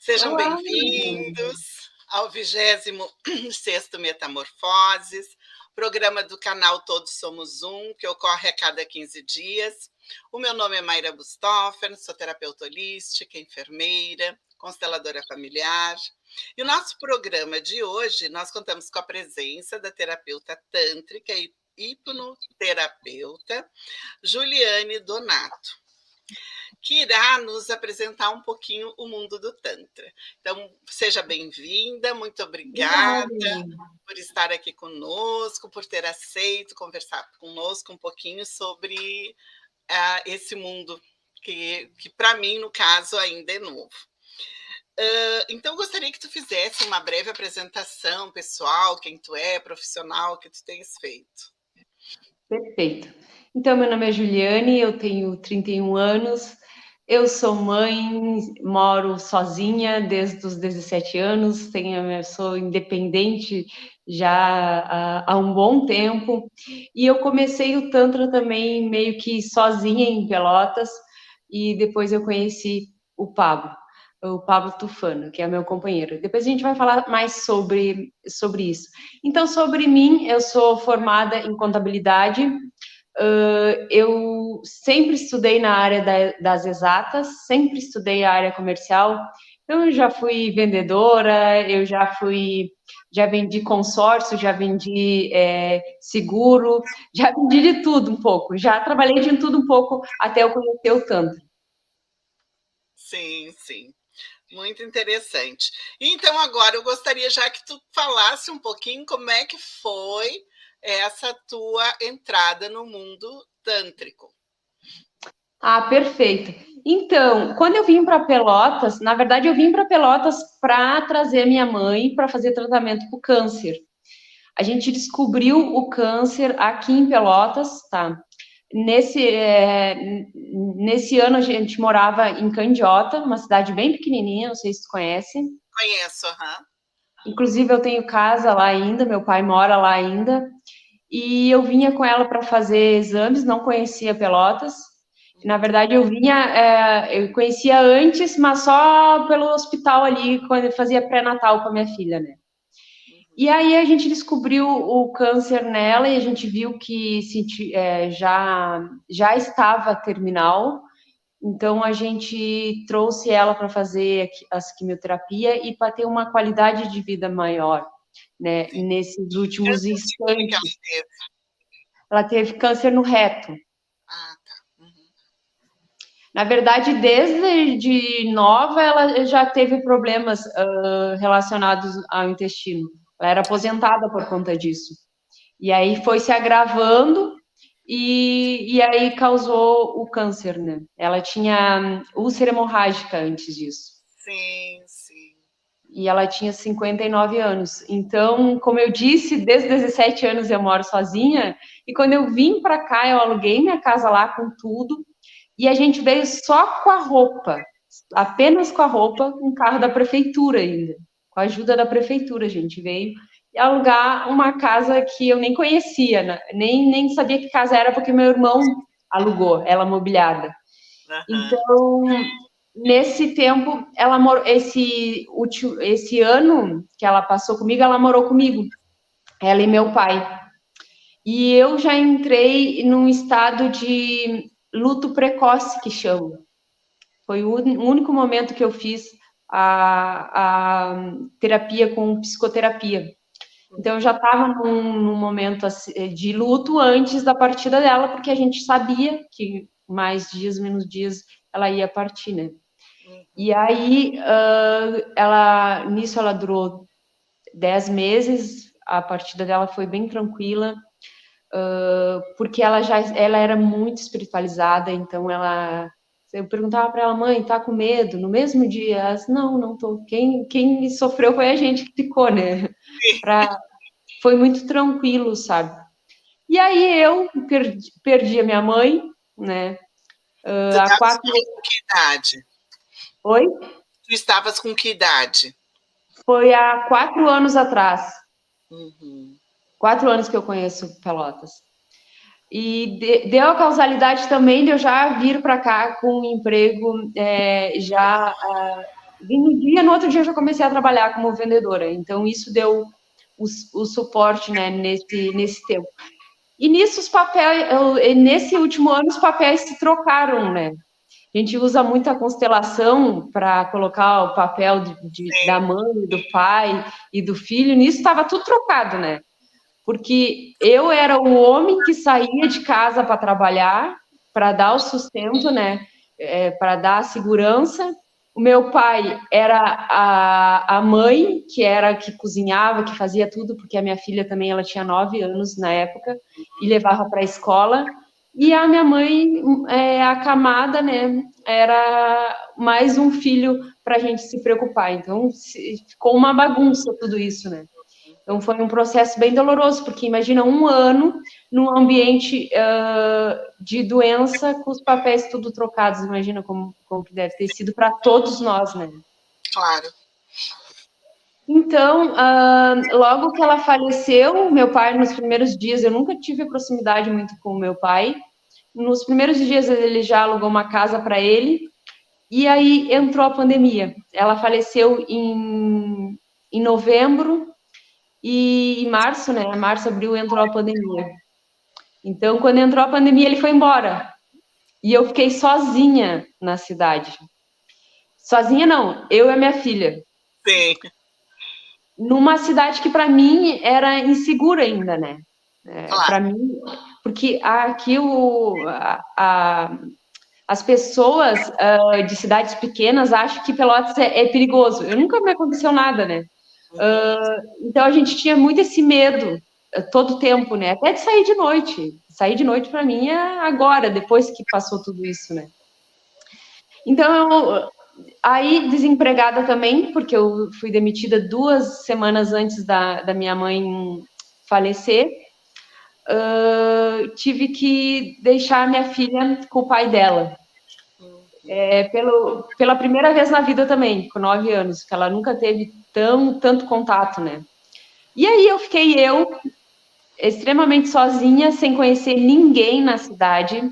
Sejam Olá! bem-vindos ao 26º Metamorfoses, programa do canal Todos Somos Um, que ocorre a cada 15 dias. O meu nome é Mayra Busthofen, sou terapeuta holística, enfermeira, consteladora familiar. E o nosso programa de hoje, nós contamos com a presença da terapeuta tântrica e hipnoterapeuta Juliane Donato, que irá nos apresentar um pouquinho o mundo do Tantra. Então, seja bem-vinda, muito obrigada por estar aqui conosco, por ter aceito conversar conosco um pouquinho sobre esse mundo que para mim, no caso, ainda é novo. Então, gostaria que tu fizesse uma breve apresentação pessoal, quem tu é, profissional, que tu tens feito. Perfeito. Então, meu nome é Juliane, eu tenho 31 anos, eu sou mãe, moro sozinha desde os 17 anos, sou independente já há um bom tempo, e eu comecei o Tantra também meio que sozinha em Pelotas, e depois eu conheci o Pablo Tufano, que é meu companheiro. Depois a gente vai falar mais sobre isso. Então, sobre mim, eu sou formada em contabilidade, eu sempre estudei na área das exatas, sempre estudei a área comercial, então eu já fui vendedora, já vendi consórcio, já vendi seguro, já vendi de tudo um pouco, já trabalhei de tudo um pouco até eu conhecer o Tantra. Sim, sim. Muito interessante. Então, agora eu gostaria já que tu falasse um pouquinho como é que foi essa tua entrada no mundo tântrico. Ah, perfeito. Então, quando eu vim para Pelotas, na verdade eu vim para Pelotas para trazer minha mãe para fazer tratamento para o câncer. A gente descobriu o câncer aqui em Pelotas, tá? Nesse ano a gente morava em Candiota, uma cidade bem pequenininha, não sei se tu conhece. Conheço, aham. Inclusive eu tenho casa lá ainda, meu pai mora lá ainda. E eu vinha com ela para fazer exames, não conhecia Pelotas. Na verdade, eu conhecia antes, mas só pelo hospital ali, quando eu fazia pré-natal com a minha filha, né? E aí a gente descobriu o câncer nela e a gente viu que já estava terminal. Então a gente trouxe ela para fazer as quimioterapia e para ter uma qualidade de vida maior, né? Sim. Nesses últimos instantes. Que ela teve? Ela teve câncer no reto. Ah, tá. Uhum. Na verdade, desde nova, ela já teve problemas relacionados ao intestino. Ela era aposentada por conta disso. E aí foi se agravando e aí causou o câncer, né? Ela tinha úlcera hemorrágica antes disso. Sim, sim. E ela tinha 59 anos. Então, como eu disse, desde 17 anos eu moro sozinha. E quando eu vim para cá, eu aluguei minha casa lá com tudo. E a gente veio só com a roupa, apenas com a roupa, com o carro da prefeitura ainda. Com a ajuda da prefeitura, a gente veio alugar uma casa que eu nem conhecia, né? Nem sabia que casa era, porque meu irmão alugou, ela mobiliada. Então, nesse tempo, ela morou, esse ano que ela passou comigo, ela morou comigo, ela e meu pai. E eu já entrei num estado de luto precoce, que chama. Foi o único momento que eu fiz a terapia com psicoterapia. Então, eu já estava num momento de luto antes da partida dela, porque a gente sabia que mais dias, menos dias, ela ia partir, né? E aí, nisso ela durou 10 meses, a partida dela foi bem tranquila, porque ela era muito espiritualizada, então eu perguntava para ela, mãe, tá com medo? No mesmo dia, ela disse, não tô. Quem sofreu foi a gente que ficou, né? Foi muito tranquilo, sabe? E aí eu perdi a minha mãe, né? Tu estavas com que idade? Oi? Tu estavas com que idade? Foi há 4 anos atrás. Uhum. 4 anos que eu conheço Pelotas. E deu a causalidade também de eu já vir para cá com um emprego já vim no dia, no outro dia eu já comecei a trabalhar como vendedora. Então, isso deu o suporte, né, nesse tempo. E nisso os papéis, nesse último ano, os papéis se trocaram, né? A gente usa muito a constelação para colocar o papel da mãe, do pai e do filho. Nisso estava tudo trocado, né? Porque eu era o homem que saía de casa para trabalhar, para dar o sustento, né? Para dar a segurança. O meu pai era a mãe, que era que cozinhava, que fazia tudo, porque a minha filha também ela tinha 9 anos na época, e levava para a escola. E a minha mãe, a camada, né, era mais um filho para a gente se preocupar. Então, ficou uma bagunça tudo isso, né? Então, foi um processo bem doloroso, porque imagina um ano num ambiente de doença com os papéis tudo trocados. Imagina como que deve ter sido para todos nós, né? Claro. Então, logo que ela faleceu, meu pai, nos primeiros dias, eu nunca tive proximidade muito com o meu pai. Nos primeiros dias, ele já alugou uma casa para ele. E aí entrou a pandemia. Ela faleceu em novembro. E em março, né? Março, abril, entrou a pandemia. Então, quando entrou a pandemia, ele foi embora. E eu fiquei sozinha na cidade. Sozinha não, eu e a minha filha. Sim. Numa cidade que para mim era insegura ainda, né? Claro. Para mim, porque aqui as pessoas de cidades pequenas acham que Pelotas é perigoso. Eu nunca me aconteceu nada, né? Então a gente tinha muito esse medo todo o tempo, né? Até de sair de noite. Sair de noite para mim é agora, depois que passou tudo isso, né? Então, aí desempregada também, porque eu fui demitida 2 semanas antes da minha mãe falecer. Tive que deixar minha filha com o pai dela. Pela primeira vez na vida também, com 9 anos, que ela nunca teve tanto contato, né? E aí eu fiquei extremamente sozinha, sem conhecer ninguém na cidade,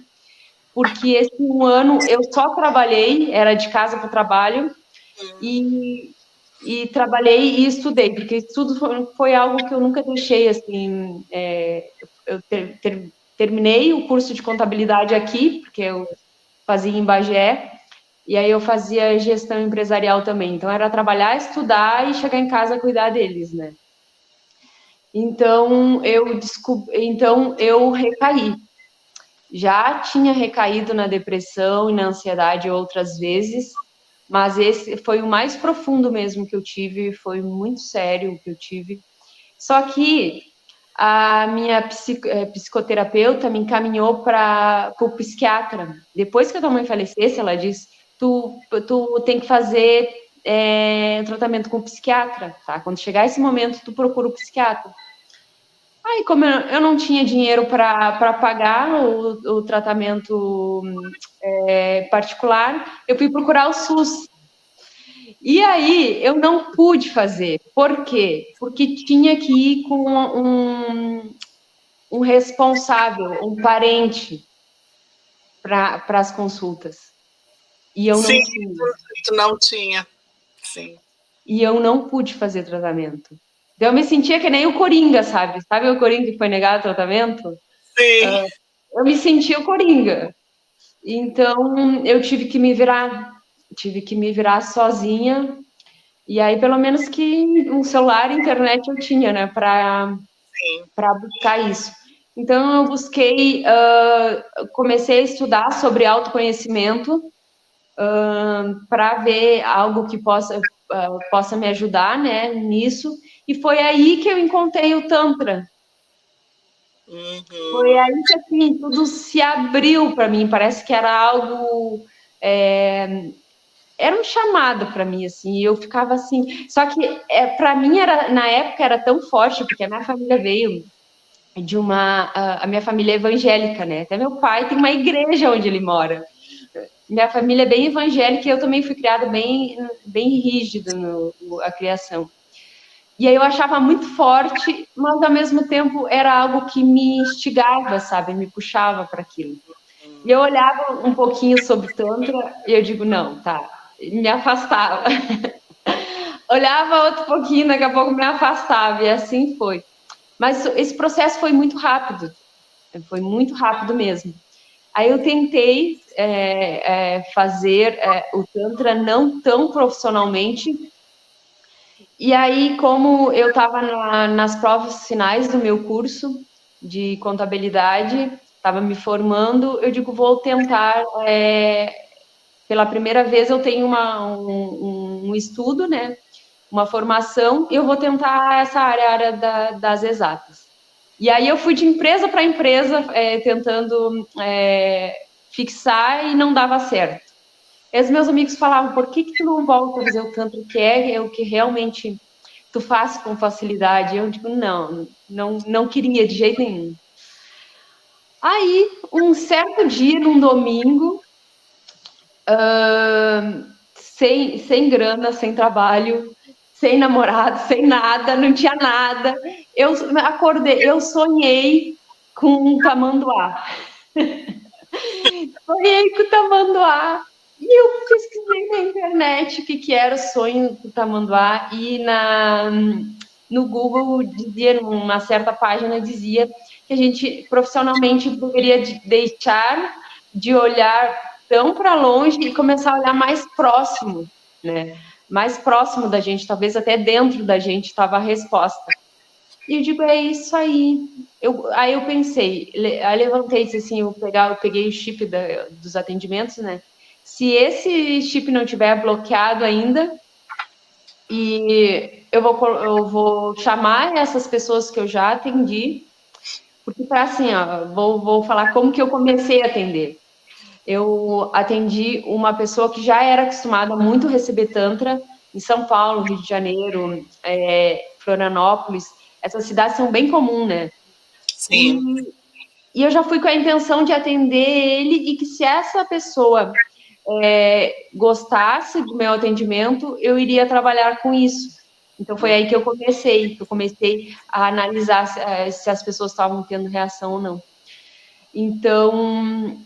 porque esse um ano eu só trabalhei, era de casa para o trabalho, e trabalhei e estudei, porque estudo foi algo que eu nunca deixei, assim, eu terminei o curso de contabilidade aqui, porque eu fazia em Bagé, e aí eu fazia gestão empresarial também, então era trabalhar, estudar e chegar em casa cuidar deles, né? Então eu recaí. Já tinha recaído na depressão e na ansiedade outras vezes, mas esse foi o mais profundo mesmo que eu tive, foi muito sério o que eu tive. Só que a minha psicoterapeuta me encaminhou para o psiquiatra. Depois que a tua mãe falecesse, ela disse, tu tem que fazer tratamento com o psiquiatra, tá? Quando chegar esse momento, tu procura o psiquiatra. Aí, como eu não tinha dinheiro para pagar o tratamento particular, eu fui procurar o SUS. E aí, eu não pude fazer. Por quê? Porque tinha que ir com um responsável, um parente, para as consultas. E eu não tinha. Tu não tinha. Sim. E eu não pude fazer tratamento. Então, eu me sentia que nem o Coringa, sabe? Sabe o Coringa que foi negado tratamento? Sim. Eu me sentia o Coringa. Então, eu tive que me virar sozinha. E aí, pelo menos que um celular e internet eu tinha, né? Para buscar isso. Então, eu busquei, comecei a estudar sobre autoconhecimento para ver algo que possa me ajudar, né, nisso. E foi aí que eu encontrei o Tantra. Foi aí que, assim, tudo se abriu para mim. Parece que era algo... era um chamado para mim, assim. E eu ficava assim... Só que, para mim, na época, era tão forte, porque a minha família veio de a minha família é evangélica, né? Até meu pai tem uma igreja onde ele mora. Minha família é bem evangélica e eu também fui criada bem rígida a criação. E aí eu achava muito forte, mas ao mesmo tempo era algo que me instigava, sabe? Me puxava para aquilo. E eu olhava um pouquinho sobre Tantra e eu digo, não, tá, me afastava. Olhava outro pouquinho, daqui a pouco me afastava, e assim foi. Mas esse processo foi muito rápido mesmo. Aí eu tentei fazer o Tantra não tão profissionalmente, e aí, como eu estava nas provas finais do meu curso de contabilidade, estava me formando, eu digo, vou tentar, pela primeira vez eu tenho um estudo, né, uma formação, e eu vou tentar essa área das exatas. E aí eu fui de empresa para empresa, tentando fixar e não dava certo. E os meus amigos falavam, por que tu não volta a fazer o tanto que é o que realmente tu faz com facilidade? Eu digo, não queria de jeito nenhum. Aí, um certo dia, num domingo, sem grana, sem trabalho, sem namorado, sem nada, não tinha nada. Eu acordei, eu sonhei com um tamanduá. Sonhei com o tamanduá. E eu pesquisei na internet o que era o sonho do tamanduá, e no Google dizia, numa certa página, dizia que a gente profissionalmente deveria deixar de olhar tão para longe e começar a olhar mais próximo, né? Mais próximo da gente, talvez até dentro da gente estava a resposta. E eu digo, é isso aí. Aí eu pensei, aí levantei e disse assim, eu peguei o chip dos atendimentos, né? Se esse chip não tiver bloqueado ainda, e eu vou chamar essas pessoas que eu já atendi, porque para assim, ó, vou falar como que eu comecei a atender. Eu atendi uma pessoa que já era acostumada muito a receber tantra em São Paulo, Rio de Janeiro, Florianópolis. Essas cidades são bem comuns, né? Sim. E eu já fui com a intenção de atender ele, e que se essa pessoa gostasse do meu atendimento, eu iria trabalhar com isso. Então foi aí que eu comecei a analisar se as pessoas estavam tendo reação ou não. Então,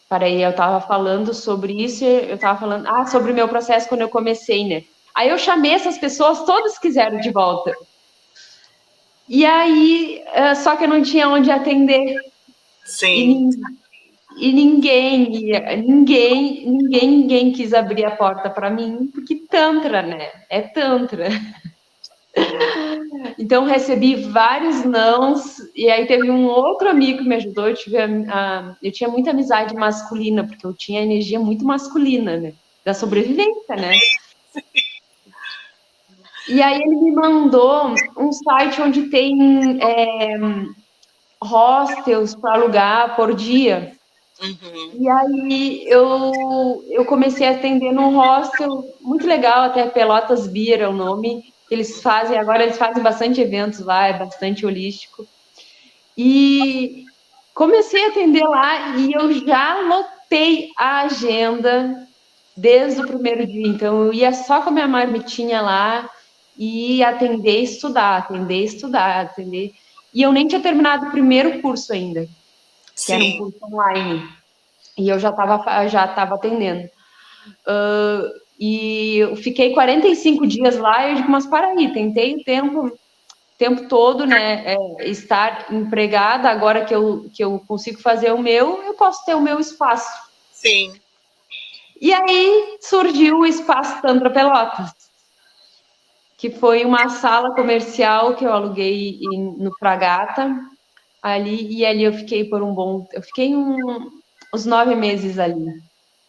peraí, eu estava falando sobre isso, eu estava falando sobre o meu processo quando eu comecei, né? Aí eu chamei essas pessoas, todas quiseram de volta. E aí, só que eu não tinha onde atender. Sim. E ninguém quis abrir a porta para mim, porque Tantra, né? É Tantra. Então, recebi vários nãos, e aí teve um outro amigo que me ajudou. Eu tinha muita amizade masculina, porque eu tinha energia muito masculina, né? Da sobrevivência, né? E aí ele me mandou um site onde tem hostels para alugar por dia. Uhum. E aí eu comecei a atender num hostel muito legal, até Pelotas Beer é o nome. Agora eles fazem bastante eventos lá, é bastante holístico. E comecei a atender lá, e eu já lotei a agenda desde o primeiro dia. Então eu ia só com a minha marmitinha lá e atender, estudar, atender. E eu nem tinha terminado o primeiro curso ainda, que era um Sim. curso online. E eu já estava atendendo. E eu fiquei 45 dias lá, e eu digo, mas para aí, tentei o tempo todo, né, estar empregada. Agora que eu consigo fazer o meu, eu posso ter o meu espaço. Sim. E aí surgiu o Espaço Tantra Pelotas, que foi uma sala comercial que eu aluguei no Fragata, e ali eu fiquei eu fiquei uns 9 meses ali.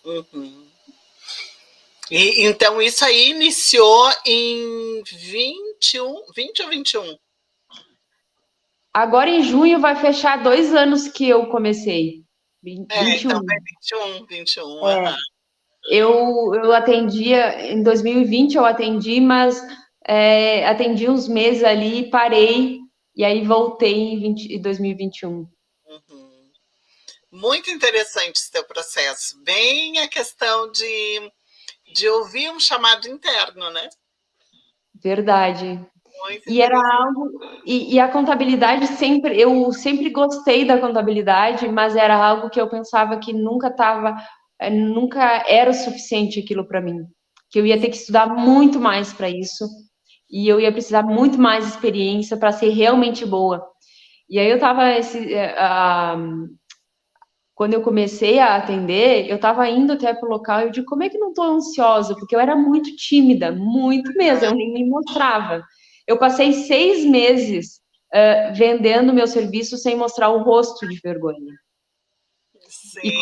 Uhum. E, então, isso aí iniciou em 20 ou 21? Agora em junho vai fechar 2 anos que eu comecei. 21. Então é 21. Aham. Eu atendia, em 2020 eu atendi, mas atendi uns meses ali, parei, e aí voltei em 2021. Uhum. Muito interessante esse teu processo. Bem a questão de ouvir um chamado interno, né? Verdade. Muito E era interessante. algo. E a contabilidade eu sempre gostei da contabilidade, mas era algo que eu pensava que nunca estava nunca era o suficiente aquilo para mim, que eu ia ter que estudar muito mais para isso, e eu ia precisar muito mais experiência para ser realmente boa. E aí eu estava quando eu comecei a atender, eu estava indo até pro local e eu digo, como é que não estou ansiosa? Porque eu era muito tímida, muito mesmo, eu nem me mostrava. Eu passei 6 meses vendendo meu serviço sem mostrar o rosto de vergonha. Sim. E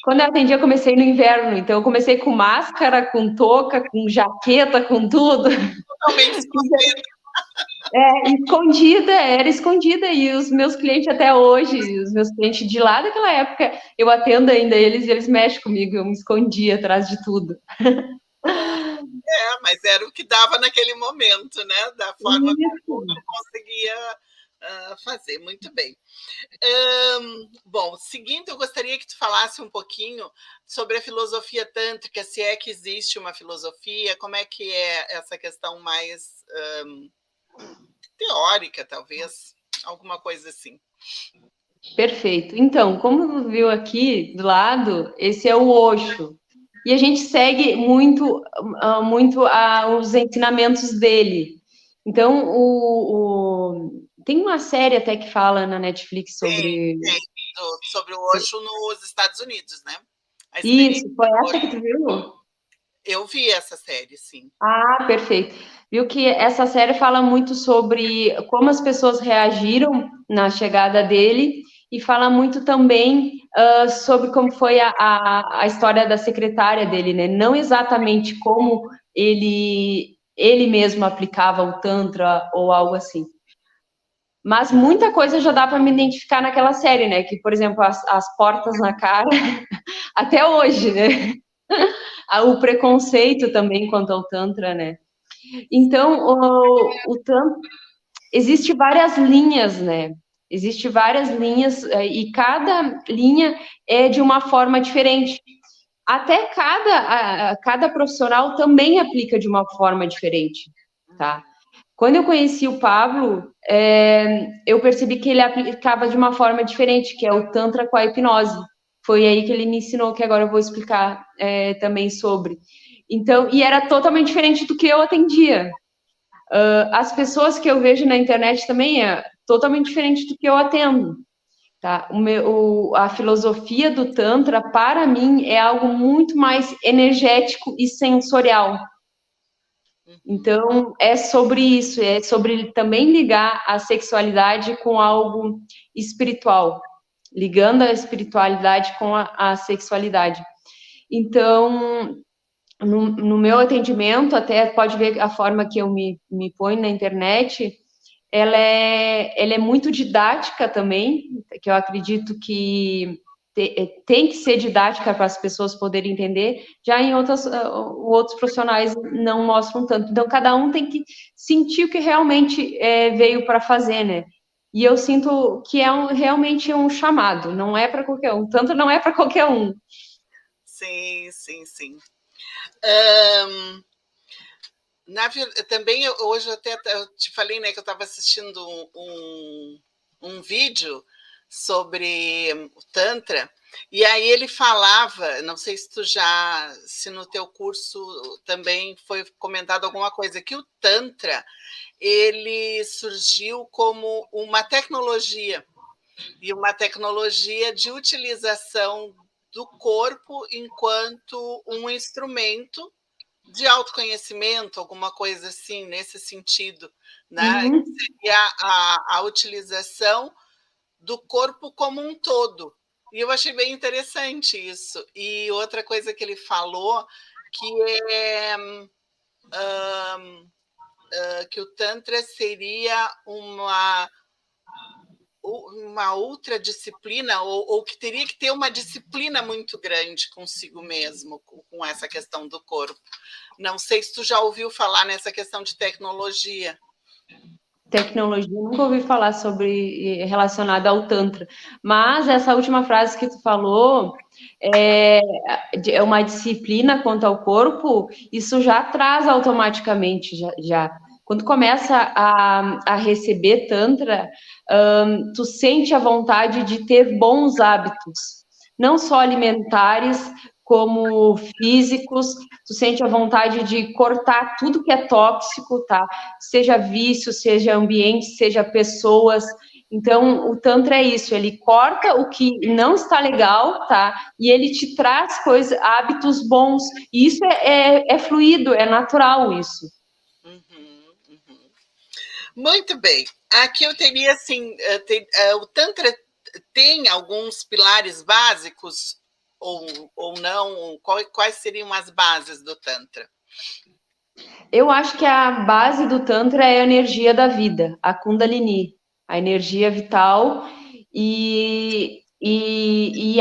quando eu atendi, eu comecei no inverno, então eu comecei com máscara, com touca, com jaqueta, com tudo. Totalmente escondida. Era escondida, e os meus clientes até hoje, os meus clientes de lá daquela época, eu atendo ainda eles e eles mexem comigo, eu me escondia atrás de tudo. Mas era o que dava naquele momento, né? Da forma como eu conseguia fazer. Muito bem. Bom, seguinte, eu gostaria que tu falasse um pouquinho sobre a filosofia tântrica, se é que existe uma filosofia, como é que é essa questão mais teórica, talvez, alguma coisa assim. Perfeito. Então, como viu aqui do lado, esse é o Osho. E a gente segue muito os ensinamentos dele. Então, tem uma série até que fala na Netflix sobre... sobre o Osho nos Estados Unidos, né? Isso, foi essa que tu viu? Eu vi essa série, sim. Ah, perfeito. Viu que essa série fala muito sobre como as pessoas reagiram na chegada dele e fala muito também sobre como foi a história da secretária dele, né? Não exatamente como ele mesmo aplicava o Tantra ou algo assim. Mas muita coisa já dá para me identificar naquela série, né? Que, por exemplo, as portas na cara, até hoje, né? O preconceito também quanto ao Tantra, né? Então, o Tantra, existe várias linhas, né? Existe várias linhas e cada linha é de uma forma diferente. Até cada profissional também aplica de uma forma diferente, tá? Quando eu conheci o Pablo, eu percebi que ele aplicava de uma forma diferente, que é o Tantra com a hipnose. Foi aí que ele me ensinou, que agora eu vou explicar também sobre. Então, e era totalmente diferente do que eu atendia. As pessoas que eu vejo na internet também é totalmente diferente do que eu atendo. Tá? A filosofia do Tantra, para mim, é algo muito mais energético e sensorial. Então, é sobre isso, é sobre também ligar a sexualidade com algo espiritual, ligando a espiritualidade com a sexualidade. Então, no meu atendimento, até pode ver a forma que eu me ponho na internet, ela é muito didática também, que eu acredito que tem que ser didática para as pessoas poderem entender, já em outros profissionais não mostram tanto. Então, cada um tem que sentir o que realmente veio para fazer, né? E eu sinto que realmente um chamado, não é para qualquer um, tanto não é para qualquer um. Sim, sim, sim. Também hoje até eu te falei, né, que eu estava assistindo um vídeo sobre o Tantra, e aí ele falava, não sei se no teu curso também foi comentado alguma coisa, que o Tantra, ele surgiu como uma tecnologia, e uma tecnologia de utilização do corpo enquanto um instrumento de autoconhecimento, alguma coisa assim, nesse sentido, né? Uhum. Seria a utilização do corpo como um todo. E eu achei bem interessante isso. E outra coisa que ele falou, que é que o Tantra seria uma outra disciplina, ou que teria que ter uma disciplina muito grande consigo mesmo, com essa questão do corpo. Não sei se tu já ouviu falar nessa questão de tecnologia. Tecnologia, nunca ouvi falar sobre relacionada ao Tantra, mas essa última frase que tu falou é uma disciplina quanto ao corpo, isso já traz automaticamente, já. Quando começa a receber Tantra, tu sente a vontade de ter bons hábitos, não só alimentares, como físicos, tu sente a vontade de cortar tudo que é tóxico, tá? Seja vício, seja ambiente, seja pessoas. Então, o Tantra é isso, ele corta o que não está legal, tá? E ele te traz coisas, hábitos bons. E isso é fluido, é natural isso. Uhum, uhum. Muito bem. Aqui eu teria, assim, o Tantra tem alguns pilares básicos ou não? Quais seriam as bases do Tantra? Eu acho que a base do Tantra é a energia da vida, a Kundalini, a energia vital e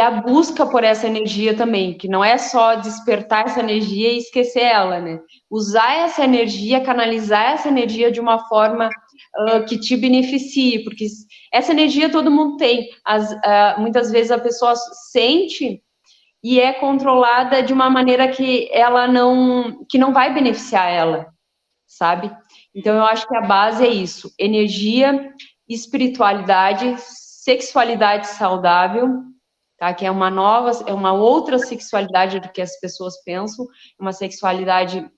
a busca por essa energia também, que não é só despertar essa energia e esquecer ela, né? Usar essa energia, canalizar essa energia de uma forma que te beneficie, porque essa energia todo mundo tem. Muitas vezes a pessoa sente e é controlada de uma maneira que não vai beneficiar ela, sabe? Então eu acho que a base é isso: energia, espiritualidade, sexualidade saudável, tá? Que é uma outra sexualidade do que as pessoas pensam, uma sexualidade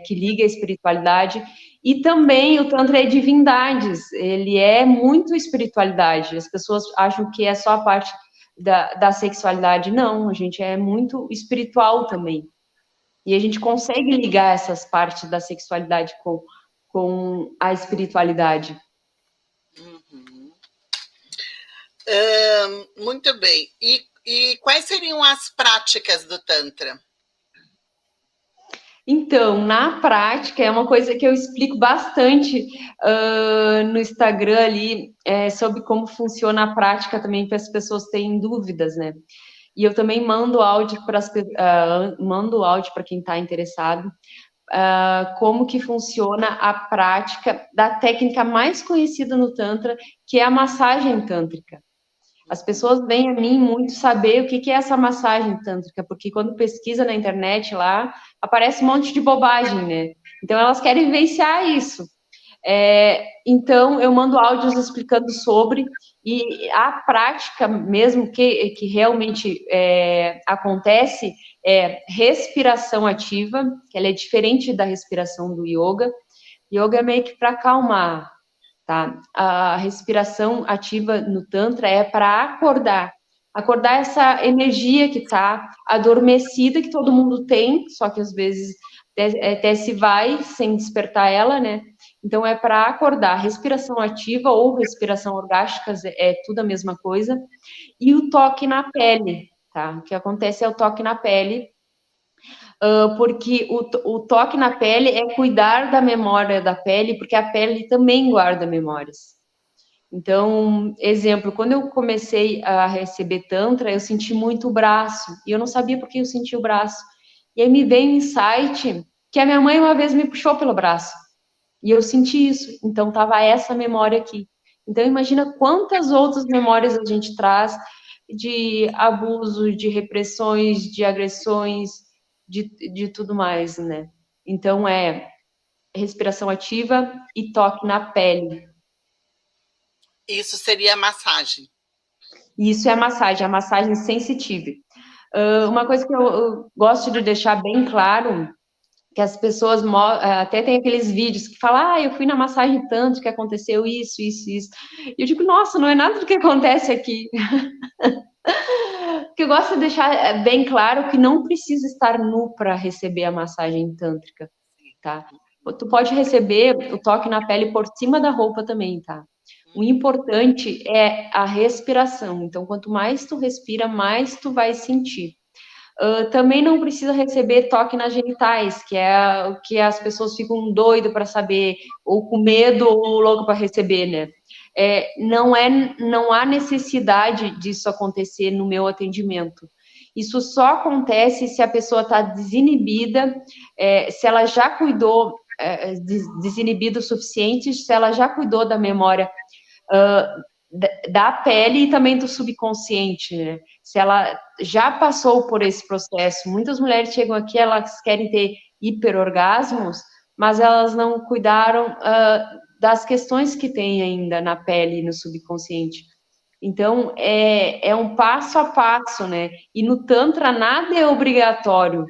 que liga a espiritualidade. E também o Tantra é divindades, ele é muito espiritualidade. As pessoas acham que é só a parte da sexualidade. Não, a gente é muito espiritual também. E a gente consegue ligar essas partes da sexualidade com a espiritualidade. Uhum. Muito bem. E quais seriam as práticas do Tantra? Então, na prática, é uma coisa que eu explico bastante no Instagram ali, sobre como funciona a prática também, para as pessoas terem dúvidas, né? E eu também mando áudio para quem está interessado, como que funciona a prática da técnica mais conhecida no Tantra, que é a massagem tântrica. As pessoas vêm a mim muito saber o que é essa massagem tântrica, porque quando pesquisa na internet lá, aparece um monte de bobagem, né? Então elas querem vivenciar isso. Então eu mando áudios explicando sobre, e a prática mesmo que realmente acontece é respiração ativa, que ela é diferente da respiração do yoga. Yoga é meio que para acalmar, tá? A respiração ativa no Tantra é para acordar essa energia que está adormecida, que todo mundo tem, só que às vezes até se vai sem despertar ela, né? Então é para acordar. Respiração ativa ou respiração orgástica é tudo a mesma coisa. E o toque na pele, tá? O que acontece é o toque na pele, porque o toque na pele é cuidar da memória da pele, porque a pele também guarda memórias. Então, exemplo, quando eu comecei a receber Tantra, eu senti muito o braço, e eu não sabia por que eu sentia o braço. E aí me veio um insight que a minha mãe uma vez me puxou pelo braço, e eu senti isso, então tava essa memória aqui. Então, imagina quantas outras memórias a gente traz de abuso, de repressões, de agressões, de tudo mais, né? Então, é respiração ativa e toque na pele. Isso seria a massagem. Isso é a massagem sensitiva. Uma coisa que eu gosto de deixar bem claro, que as pessoas até tem aqueles vídeos que falam, eu fui na massagem tanto que aconteceu isso, isso, isso. E eu digo, nossa, não é nada do que acontece aqui. Porque eu gosto de deixar bem claro que não precisa estar nu para receber a massagem tântrica, tá? Tu pode receber o toque na pele por cima da roupa também, tá? O importante é a respiração. Então, quanto mais tu respira, mais tu vai sentir. Também não precisa receber toque nas genitais, que é o que as pessoas ficam doidas para saber, ou com medo, ou louco para receber, né? Não há necessidade disso acontecer no meu atendimento. Isso só acontece se a pessoa está desinibida, se ela já cuidou, desinibida o suficiente, se ela já cuidou da memória da pele e também do subconsciente, né? Se ela já passou por esse processo. Muitas mulheres chegam aqui, elas querem ter hiperorgasmos, mas elas não cuidaram das questões que tem ainda na pele e no subconsciente. Então, é um passo a passo, né? E no Tantra nada é obrigatório,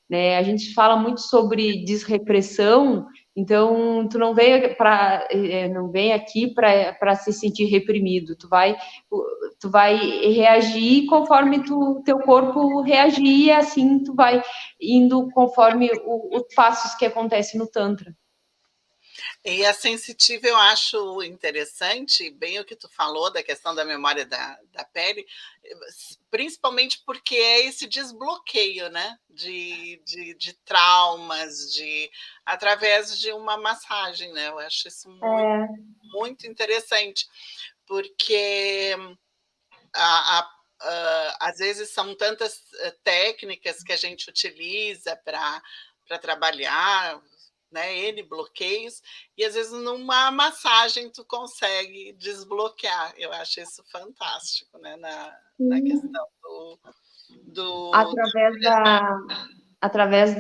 né? A gente fala muito sobre desrepressão, então tu não vem aqui para se sentir reprimido, tu vai reagir conforme teu corpo reagir, e assim tu vai indo conforme os passos que acontecem no Tantra. E a sensitiva eu acho interessante, bem o que tu falou da questão da memória da pele, principalmente porque é esse desbloqueio, né? De traumas, através de uma massagem, né? Eu acho isso muito interessante, porque às vezes são tantas técnicas que a gente utiliza para trabalhar, né, N bloqueios, e às vezes numa massagem tu consegue desbloquear. Eu acho isso fantástico, né, na questão do através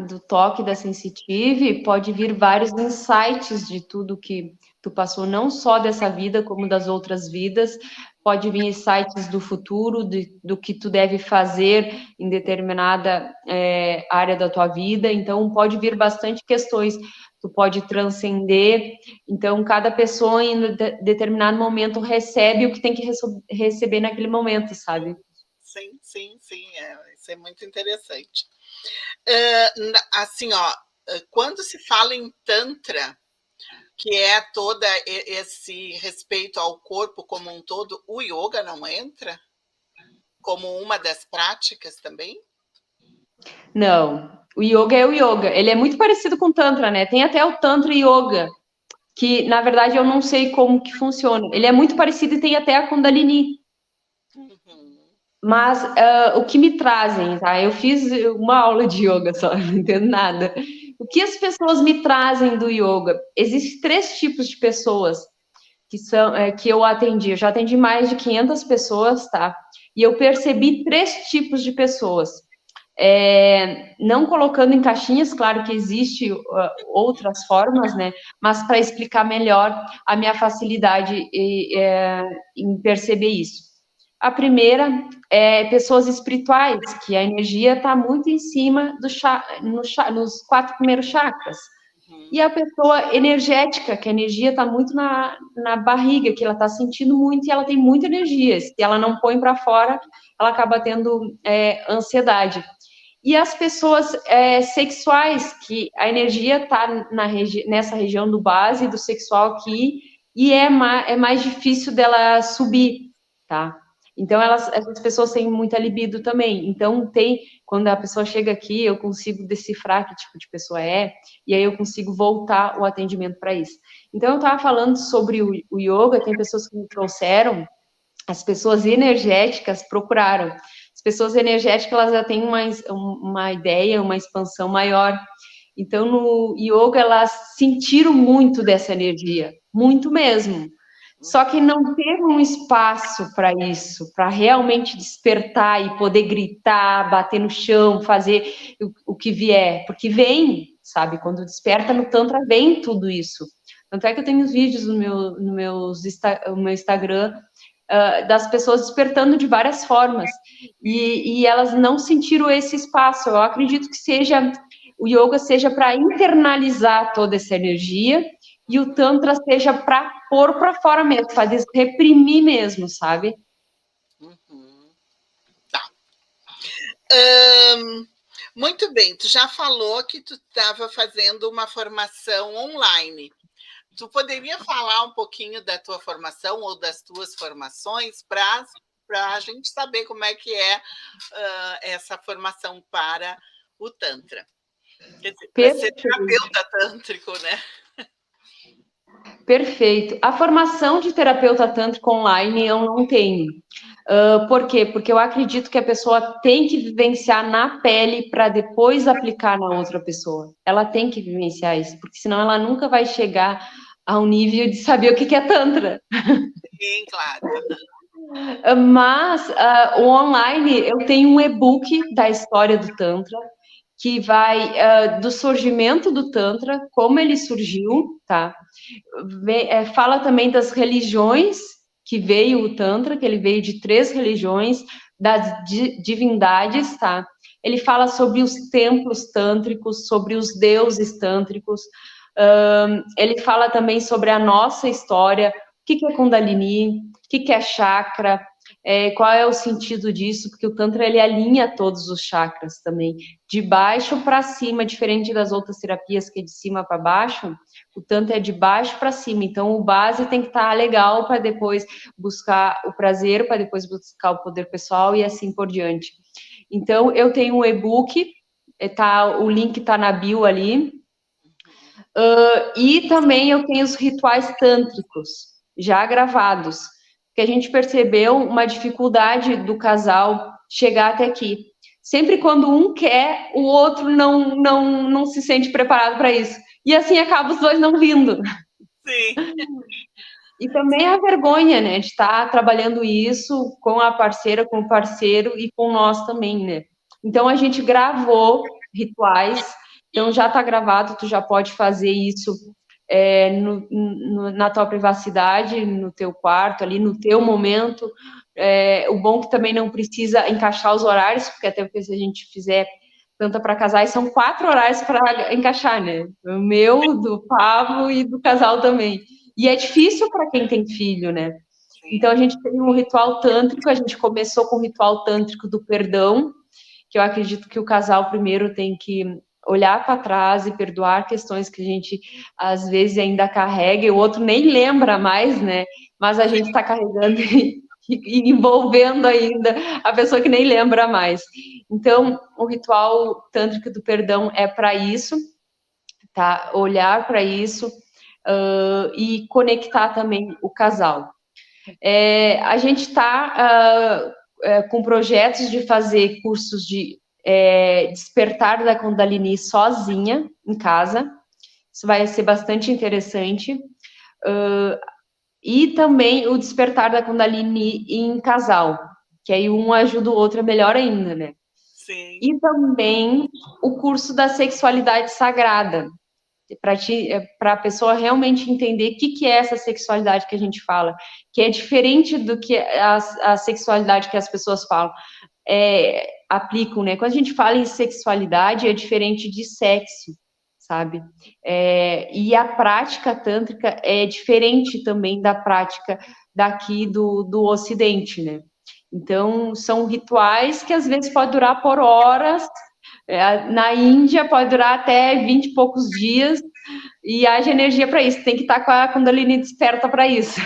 do toque da sensitive, pode vir vários insights de tudo que tu passou, não só dessa vida, como das outras vidas. Pode vir insights do futuro, do que tu deve fazer em determinada área da tua vida. Então, pode vir bastante questões. Tu pode transcender. Então, cada pessoa, em determinado momento, recebe o que tem que receber naquele momento, sabe? Sim, sim, sim. Isso é muito interessante. Assim, ó, quando se fala em Tantra, que é todo esse respeito ao corpo como um todo, o yoga não entra como uma das práticas também? Não, o yoga é o yoga. Ele é muito parecido com o Tantra, né? Tem até o Tantra Yoga, que na verdade eu não sei como que funciona. Ele é muito parecido e tem até a Kundalini. Uhum. Mas o que me trazem, tá? Eu fiz uma aula de yoga só, não entendo nada. O que as pessoas me trazem do yoga? Existem 3 tipos de pessoas que eu atendi. Eu já atendi mais de 500 pessoas, tá? E eu percebi 3 tipos de pessoas. Não colocando em caixinhas, claro que existe outras formas, né? Mas para explicar melhor a minha facilidade em perceber isso. A primeira é pessoas espirituais, que a energia está muito em cima nos 4 primeiros chakras. E a pessoa energética, que a energia está muito na barriga, que ela está sentindo muito e ela tem muita energia. Se ela não põe para fora, ela acaba tendo ansiedade. E as pessoas sexuais, que a energia está nessa região do base, do sexual aqui, e é mais difícil dela subir, tá? Então, essas pessoas têm muita libido também. Então, quando a pessoa chega aqui, eu consigo decifrar que tipo de pessoa é, e aí eu consigo voltar o atendimento para isso. Então, eu estava falando sobre o yoga, tem pessoas que me trouxeram, as pessoas energéticas procuraram. As pessoas energéticas, elas já têm uma ideia, uma expansão maior. Então, no yoga, elas sentiram muito dessa energia, muito mesmo. Só que não teve um espaço para isso, para realmente despertar e poder gritar, bater no chão, fazer o que vier, porque vem, sabe? Quando desperta no Tantra, vem tudo isso. Tanto é que eu tenho os vídeos no meu Instagram das pessoas despertando de várias formas, e elas não sentiram esse espaço. Eu acredito que o yoga seja para internalizar toda essa energia, e o Tantra seja para pôr para fora mesmo, para reprimir mesmo, sabe? Uhum. Tá. Muito bem, tu já falou que tu estava fazendo uma formação online. Tu poderia falar um pouquinho da tua formação ou das tuas formações para a gente saber como é que é essa formação para o Tantra? Quer dizer, para ser terapeuta tântrico, né? Perfeito. A formação de terapeuta tântrico online eu não tenho. Por quê? Porque eu acredito que a pessoa tem que vivenciar na pele para depois aplicar na outra pessoa. Ela tem que vivenciar isso, porque senão ela nunca vai chegar ao nível de saber o que é Tantra. Sim, claro. Mas o online, eu tenho um e-book da história do Tantra, que vai do surgimento do Tantra, como ele surgiu, tá? Fala também das religiões que veio o Tantra, que ele veio de 3 religiões, das divindades, tá? Ele fala sobre os templos tântricos, sobre os deuses tântricos, ele fala também sobre a nossa história, o que é Kundalini, o que é chakra, qual é o sentido disso, porque o Tantra, ele alinha todos os chakras também, de baixo para cima, diferente das outras terapias que é de cima para baixo, o Tantra é de baixo para cima, então o base tem que estar legal para depois buscar o prazer, para depois buscar o poder pessoal e assim por diante. Então, eu tenho um e-book, o link está na bio ali, e também eu tenho os rituais tântricos, já gravados, que a gente percebeu uma dificuldade do casal chegar até aqui. Sempre quando um quer, o outro não se sente preparado para isso. E assim acaba os dois não vindo. Sim. E também a vergonha, né, de estar trabalhando isso com a parceira, com o parceiro e com nós também, né. Então, a gente gravou rituais, então já está gravado, tu já pode fazer isso na tua privacidade, no teu quarto, ali no teu momento. O bom que também não precisa encaixar os horários, porque até porque se a gente fizer Tantra para casais, são 4 horários para encaixar, né? O meu, do Pablo e do casal também. E é difícil para quem tem filho, né? Então a gente tem um ritual tântrico, a gente começou com o ritual tântrico do perdão, que eu acredito que o casal primeiro tem que olhar para trás e perdoar questões que a gente às vezes ainda carrega, e o outro nem lembra mais, né? Mas a gente está carregando e envolvendo ainda a pessoa que nem lembra mais. Então, o ritual tântrico do perdão é para isso, tá? Olhar para isso e conectar também o casal. A gente está com projetos de fazer cursos de despertar da Kundalini sozinha, em casa. Isso vai ser bastante interessante. E também o despertar da Kundalini em casal, que aí um ajuda o outro, é melhor ainda, né? Sim. E também o curso da sexualidade sagrada, para a pessoa realmente entender o que é essa sexualidade que a gente fala, que é diferente do que a sexualidade que as pessoas falam, aplicam, né? Quando a gente fala em sexualidade, é diferente de sexo, sabe? E a prática tântrica é diferente também da prática daqui do Ocidente, né? Então, são rituais que às vezes pode durar por horas, na Índia pode durar até 20 e poucos dias, e haja energia para isso, tem que estar com a Kundalini desperta para isso.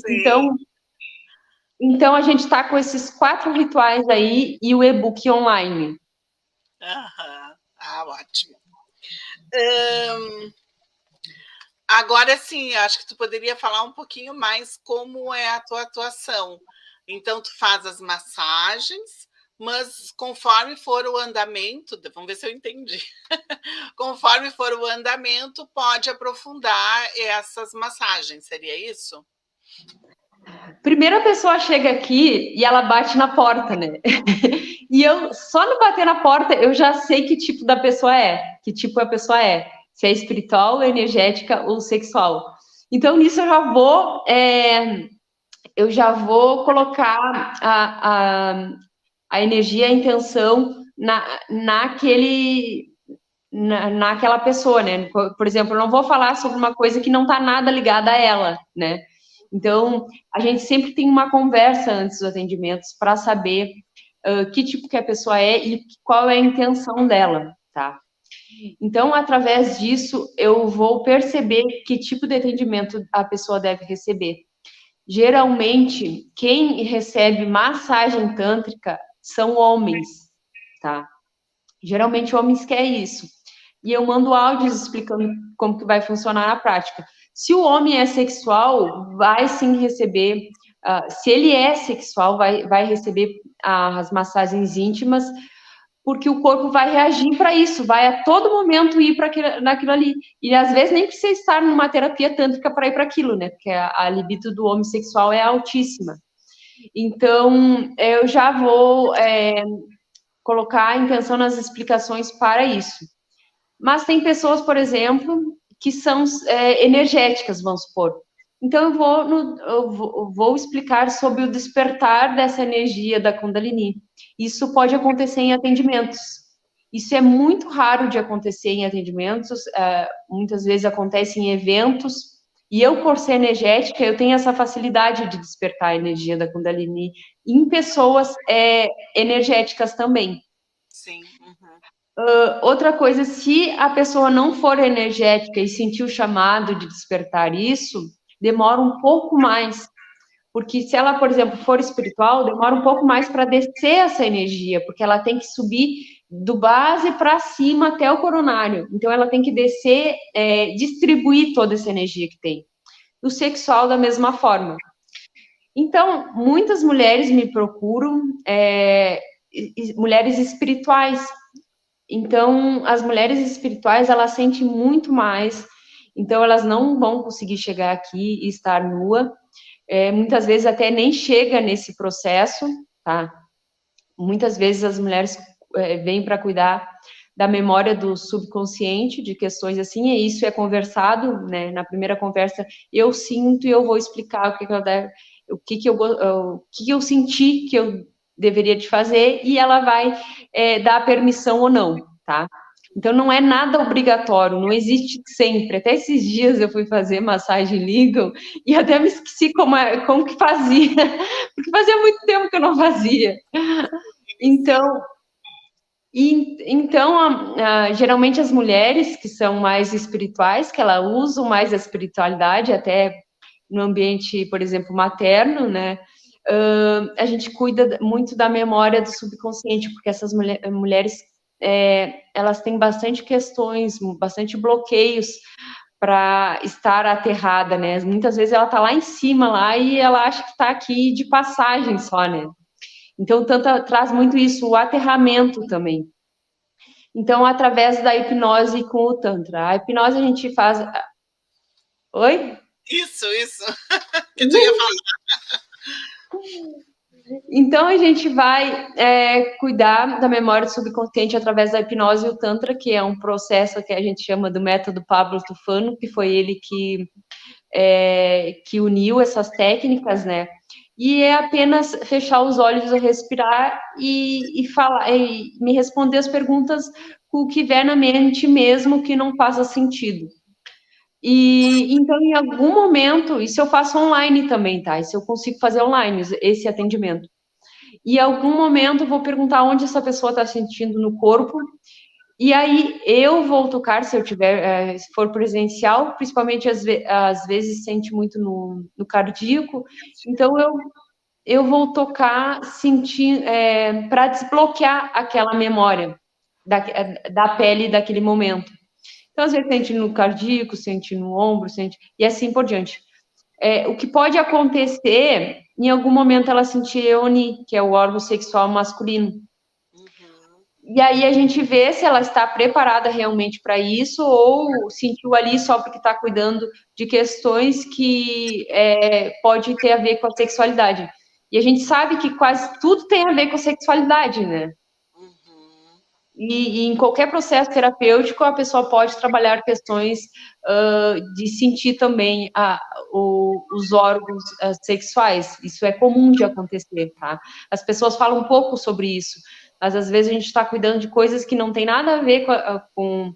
Sim. Então a gente está com esses 4 rituais aí e o e-book online. Ótimo. Agora sim, acho que tu poderia falar um pouquinho mais como é a tua atuação. Então, tu faz as massagens, mas conforme for o andamento, vamos ver se eu entendi. Conforme for o andamento, pode aprofundar essas massagens, seria isso? Primeiro a pessoa chega aqui e ela bate na porta, né? E eu, só no bater na porta, eu já sei que tipo da pessoa é, que tipo a pessoa é. Se é espiritual, energética ou sexual. Então, nisso eu já vou colocar a energia, a intenção naquela pessoa, né? Por exemplo, eu não vou falar sobre uma coisa que não está nada ligada a ela, né? Então, a gente sempre tem uma conversa antes dos atendimentos para saber que tipo que a pessoa é e qual é a intenção dela, tá? Então, através disso, eu vou perceber que tipo de atendimento a pessoa deve receber. Geralmente, quem recebe massagem tântrica são homens, tá? Geralmente, homens querem isso. E eu mando áudios explicando como que vai funcionar na prática. Se o homem é sexual, vai sim receber. Se ele é sexual, vai receber as massagens íntimas, porque o corpo vai reagir para isso, vai a todo momento ir para naquilo ali. E às vezes nem precisa estar numa terapia tântrica para ir para aquilo, né? Porque a libido do homem sexual é altíssima. Então, eu já vou colocar a intenção nas explicações para isso. Mas tem pessoas, por exemplo, que são energéticas, vamos supor. Então, eu vou explicar sobre o despertar dessa energia da Kundalini. Isso pode acontecer em atendimentos. Isso é muito raro de acontecer em atendimentos, muitas vezes acontece em eventos, e eu, por ser energética, eu tenho essa facilidade de despertar a energia da Kundalini em pessoas energéticas também. Sim. Uhum. Outra coisa, se a pessoa não for energética e sentir o chamado de despertar isso, demora um pouco mais. Porque se ela, por exemplo, for espiritual, demora um pouco mais para descer essa energia, porque ela tem que subir do base para cima até o coronário. Então, ela tem que descer, distribuir toda essa energia que tem. O sexual, da mesma forma. Então, muitas mulheres me procuram, mulheres espirituais. Então, as mulheres espirituais, elas sentem muito mais. Então, elas não vão conseguir chegar aqui e estar nua. Muitas vezes até nem chega nesse processo, tá? Muitas vezes as mulheres vêm para cuidar da memória do subconsciente, de questões assim, e isso é conversado, né? Na primeira conversa, eu sinto e eu vou explicar o que eu senti que eu deveria te fazer, e ela vai dar permissão ou não, tá? Então, não é nada obrigatório, não existe sempre. Até esses dias eu fui fazer massagem legal e até me esqueci como que fazia, porque fazia muito tempo que eu não fazia. Então, geralmente as mulheres que são mais espirituais, que elas usam mais a espiritualidade, até no ambiente, por exemplo, materno, né? A gente cuida muito da memória do subconsciente, porque essas mulheres elas têm bastante questões, bastante bloqueios para estar aterrada, né? Muitas vezes ela está lá em cima lá e ela acha que está aqui de passagem só, né? Então, traz muito isso, o aterramento também. Então, através da hipnose com o Tantra. A hipnose a gente faz. Oi? Isso, que tu ia falar. Então, a gente vai cuidar da memória subconsciente através da hipnose e o Tantra, que é um processo que a gente chama do método Pablo Tufano, que foi ele que uniu essas técnicas, né? E é apenas fechar os olhos, respirar e falar, e me responder as perguntas com o que vier na mente, mesmo que não faça sentido. E então, em algum momento, isso eu faço online também, tá? Isso eu consigo fazer online, esse atendimento. E em algum momento eu vou perguntar onde essa pessoa está sentindo no corpo, e aí eu vou tocar, se eu tiver, se for presencial, principalmente às vezes sente muito no cardíaco, então eu vou tocar, sentir, para desbloquear aquela memória da pele daquele momento. Então, às vezes sente no cardíaco, sente no ombro, sente, e assim por diante. O que pode acontecer, em algum momento ela sentir Eoni, que é o órgão sexual masculino. Uhum. E aí a gente vê se ela está preparada realmente para isso ou sentiu ali só porque está cuidando de questões que pode ter a ver com a sexualidade. E a gente sabe que quase tudo tem a ver com a sexualidade, né? Uhum. E em qualquer processo terapêutico, a pessoa pode trabalhar questões de sentir também os órgãos sexuais. Isso é comum de acontecer, tá? As pessoas falam um pouco sobre isso, mas às vezes a gente está cuidando de coisas que não tem nada a ver com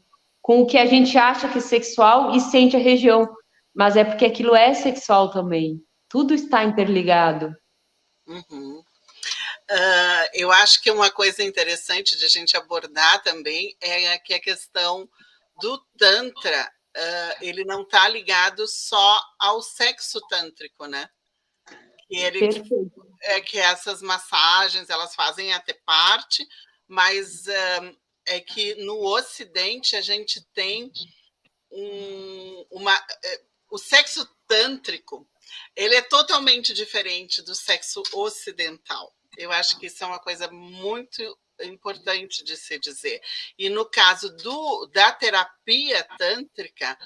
o que a gente acha que é sexual e sente a região, mas é porque aquilo é sexual também. Tudo está interligado. Uhum. Eu acho que uma coisa interessante de a gente abordar também é que a questão do Tantra, ele não está ligado só ao sexo tântrico, né? Perfeito. Que essas massagens elas fazem até parte, mas é que no Ocidente a gente tem o sexo tântrico, ele é totalmente diferente do sexo ocidental. Eu acho que isso é uma coisa muito importante de se dizer. E no caso da terapia tântrica,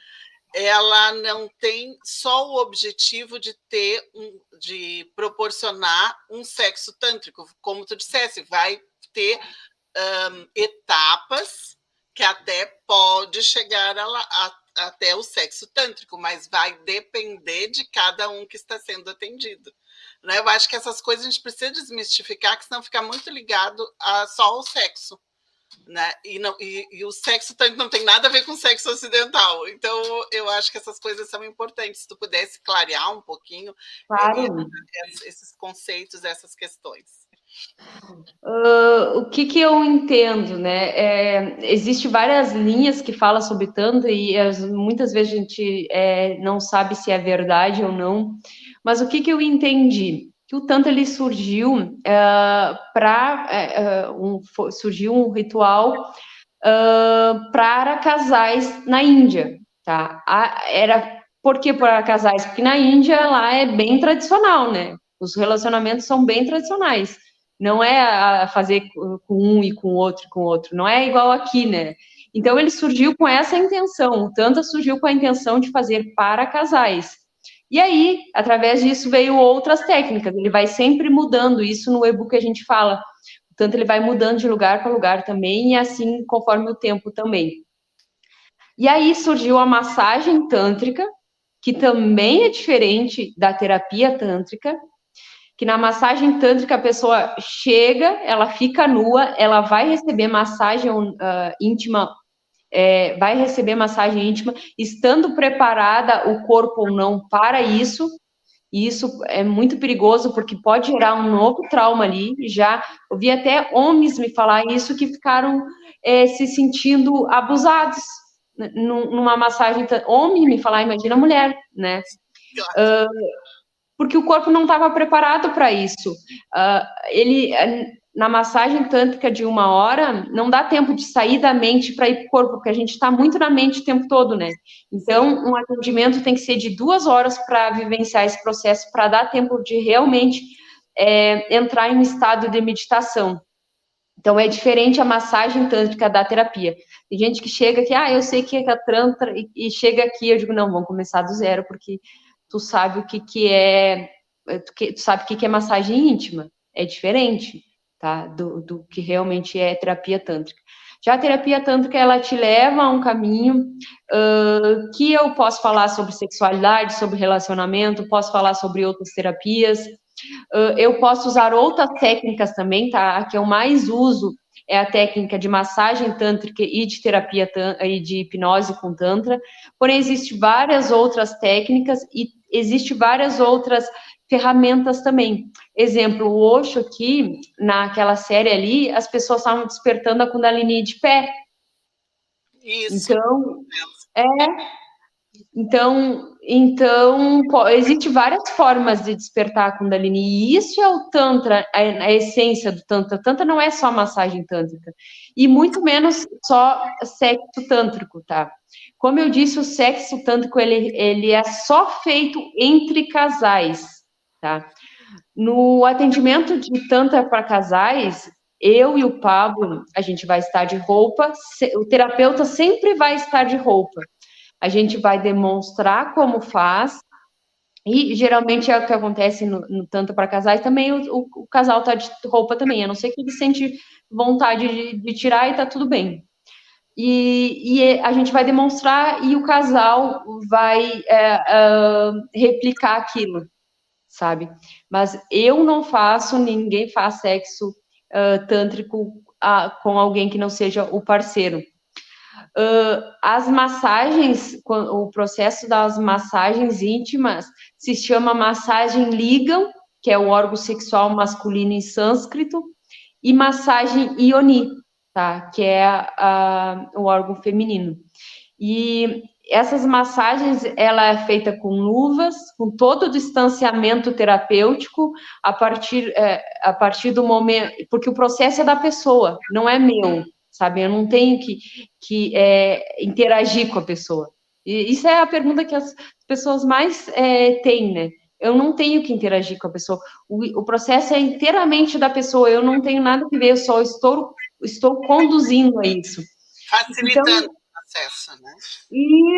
ela não tem só o objetivo de proporcionar um sexo tântrico, como tu dissesse, vai ter etapas que até pode chegar até o sexo tântrico, mas vai depender de cada um que está sendo atendido. Né? Eu acho que essas coisas a gente precisa desmistificar, que senão fica muito ligado só ao sexo. Né? E o sexo tântrico não tem nada a ver com o sexo ocidental. Então, eu acho que essas coisas são importantes. Se tu pudesse clarear um pouquinho Claro. esses conceitos, essas questões. O que eu entendo, né? Existe várias linhas que falam sobre Tantra e muitas vezes a gente não sabe se é verdade ou não, mas o que eu entendi? Que o Tantra ele surgiu surgiu um ritual para casais na Índia, tá? Por que para casais? Porque na Índia lá é bem tradicional, né? Os relacionamentos são bem tradicionais. Não é a fazer com um e com o outro, não é igual aqui, né? Então ele surgiu com essa intenção, o Tantra surgiu com a intenção de fazer para casais. E aí, através disso, veio outras técnicas, ele vai sempre mudando, isso no e-book a gente fala. O Tantra ele vai mudando de lugar para lugar também, e assim conforme o tempo também. E aí surgiu a massagem tântrica, que também é diferente da terapia tântrica, que na massagem tântrica a pessoa chega, ela fica nua, ela vai receber massagem íntima, vai receber massagem íntima, estando preparada o corpo ou não para isso, e isso é muito perigoso porque pode gerar um novo trauma ali. Já ouvi até homens me falar isso que ficaram se sentindo abusados numa massagem. Homem me falar, imagina a mulher, né? Porque o corpo não estava preparado para isso. Na massagem tântrica de 1 hora, não dá tempo de sair da mente para ir para o corpo, porque a gente está muito na mente o tempo todo, né? Então, um atendimento tem que ser de 2 horas para vivenciar esse processo, para dar tempo de realmente entrar em um estado de meditação. Então, é diferente a massagem tântrica da terapia. Tem gente que chega aqui, eu sei que é a tantra, e chega aqui, eu digo, não, vamos começar do zero, porque tu sabe o que é, tu sabe o que é massagem íntima, é diferente, tá, do que realmente é terapia tântrica. Já a terapia tântrica, ela te leva a um caminho que eu posso falar sobre sexualidade, sobre relacionamento, posso falar sobre outras terapias, eu posso usar outras técnicas também, tá, a que eu mais uso é a técnica de massagem tântrica e de terapia e de hipnose com tantra, porém existem várias outras técnicas e existem várias outras ferramentas também. Exemplo, o Osho aqui, naquela série ali, as pessoas estavam despertando a Kundalini de pé. Isso. Então, existe várias formas de despertar a Kundalini, e isso é o Tantra, a essência do Tantra. Tantra não é só massagem tântrica, e muito menos só sexo tântrico, tá? Como eu disse, o sexo tântrico, ele é só feito entre casais, tá? No atendimento de Tantra para casais, eu e o Pablo, a gente vai estar de roupa, o terapeuta sempre vai estar de roupa. A gente vai demonstrar como faz, e geralmente é o que acontece no Tantra para casais, também o casal tá de roupa também, a não ser que ele sente vontade de tirar e tá tudo bem. E a gente vai demonstrar e o casal vai replicar aquilo, sabe? Mas eu não faço, ninguém faz sexo tântrico com alguém que não seja o parceiro. As massagens, o processo das massagens íntimas se chama massagem Lingam, que é o órgão sexual masculino em sânscrito, e massagem Ioni, tá? Que é o órgão feminino. E essas massagens, ela é feita com luvas, com todo o distanciamento terapêutico, a partir do momento, porque o processo é da pessoa, não é meu, sabe? Eu não tenho que interagir com a pessoa. E isso é a pergunta que as pessoas mais têm, né? Eu não tenho que interagir com a pessoa. O processo é inteiramente da pessoa, eu não tenho nada que ver, eu só estou conduzindo a isso. Facilitando então, o processo, né?